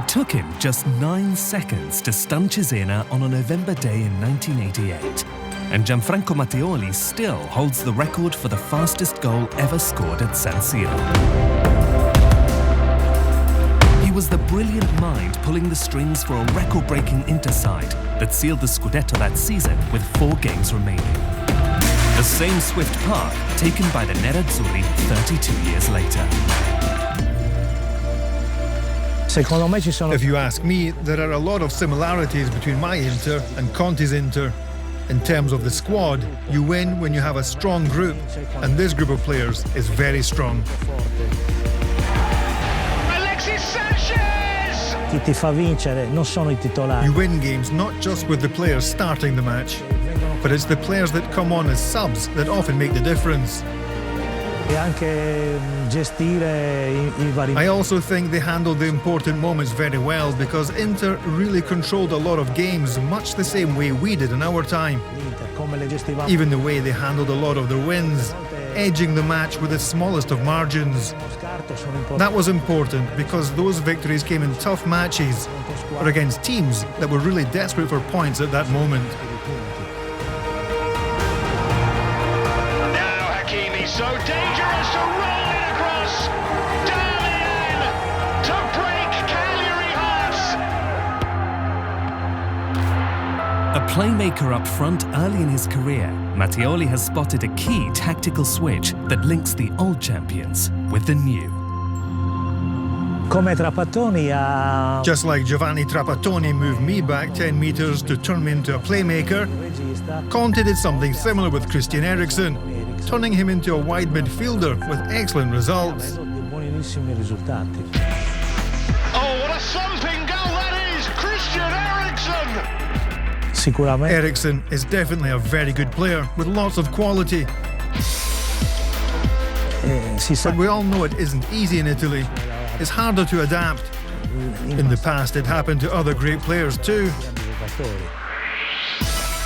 took him just 9 seconds to stun Cesena on a November day in 1988. And Gianfranco Matteoli still holds the record for the fastest goal ever scored at San Siro. He was the brilliant mind pulling the strings for a record-breaking Inter side that sealed the Scudetto that season with 4 games remaining. The same swift path taken by the Nerazzurri 32 years later. If you ask me, there are a lot of similarities between my Inter and Conte's Inter. In terms of the squad, you win when you have a strong group, and this group of players is very strong. You win games not just with the players starting the match, but it's the players that come on as subs that often make the difference. I also think they handled the important moments very well because Inter really controlled a lot of games much the same way we did in our time. Even the way they handled a lot of their wins, edging the match with the smallest of margins. That was important because those victories came in tough matches or against teams that were really desperate for points at that moment. So dangerous to roll it across. Down to break Cagliari hearts. A playmaker up front early in his career, Matteoli has spotted a key tactical switch that links the old champions with the new. Just like Giovanni Trapattoni moved me back 10 meters to turn me into a playmaker, Conte did something similar with Christian Eriksen, turning him into a wide midfielder with excellent results. Oh, what a thumping goal that is! Christian Eriksen! Eriksen is definitely a very good player with lots of quality. But we all know it isn't easy in Italy. It's harder to adapt. In the past, it happened to other great players too.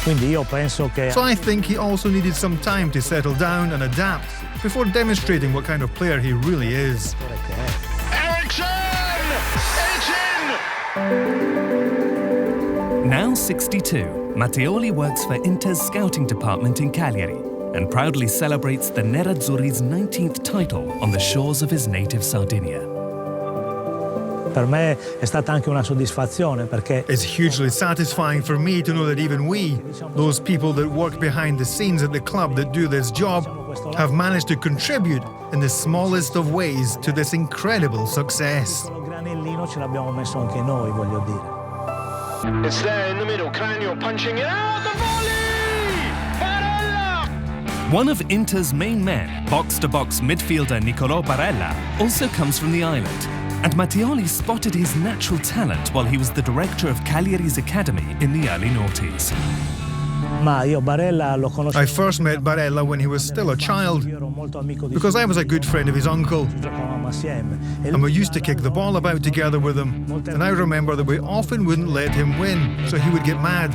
So I think he also needed some time to settle down and adapt before demonstrating what kind of player he really is. Eriksen! It's in! Now 62, Matteoli works for Inter's scouting department in Cagliari and proudly celebrates the Nerazzurri's 19th title on the shores of his native Sardinia. It's hugely satisfying for me to know that even we, those people that work behind the scenes at the club that do this job, have managed to contribute in the smallest of ways to this incredible success. It's there in the middle, Cranio punching it out, the volley! Barella! One of Inter's main men, box-to-box midfielder Nicolò Barella, also comes from the island. And Matteoli spotted his natural talent while he was the director of Cagliari's academy in the early noughties. I first met Barella when he was still a child, because I was a good friend of his uncle. And we used to kick the ball about together with him. And I remember that we often wouldn't let him win, so he would get mad.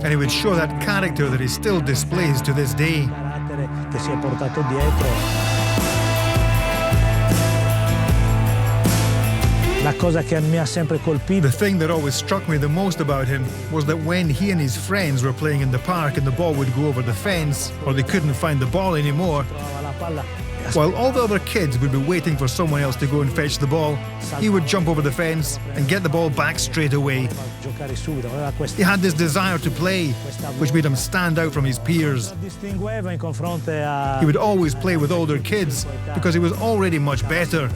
And he would show that character that he still displays to this day. The thing that always struck me the most about him was that when he and his friends were playing in the park and the ball would go over the fence, or they couldn't find the ball anymore, while all the other kids would be waiting for someone else to go and fetch the ball, he would jump over the fence and get the ball back straight away. He had this desire to play, which made him stand out from his peers. He would always play with older kids because he was already much better.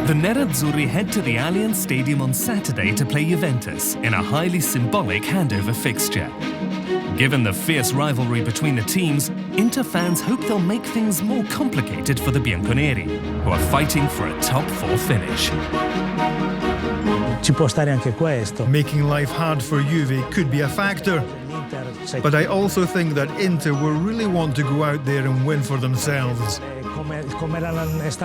The Nerazzurri head to the Allianz Stadium on Saturday to play Juventus in a highly symbolic handover fixture. Given the fierce rivalry between the teams, Inter fans hope they'll make things more complicated for the bianconeri, who are fighting for a top 4 finish. Making life hard for Juve could be a factor. But I also think that Inter will really want to go out there and win for themselves.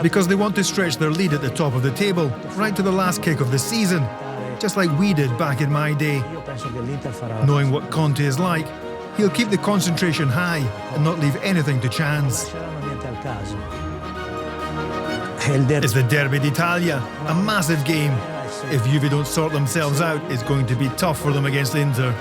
Because they want to stretch their lead at the top of the table, right to the last kick of the season. just like we did back in my day. Io penso che l'Inter farà Knowing what Conte is like, he'll keep the concentration high and not leave anything to chance. lasceranno niente al caso. È il derby. It's the Derby d'Italia, a massive game. If Juve don't sort themselves out, it's going to be tough for them against Inter.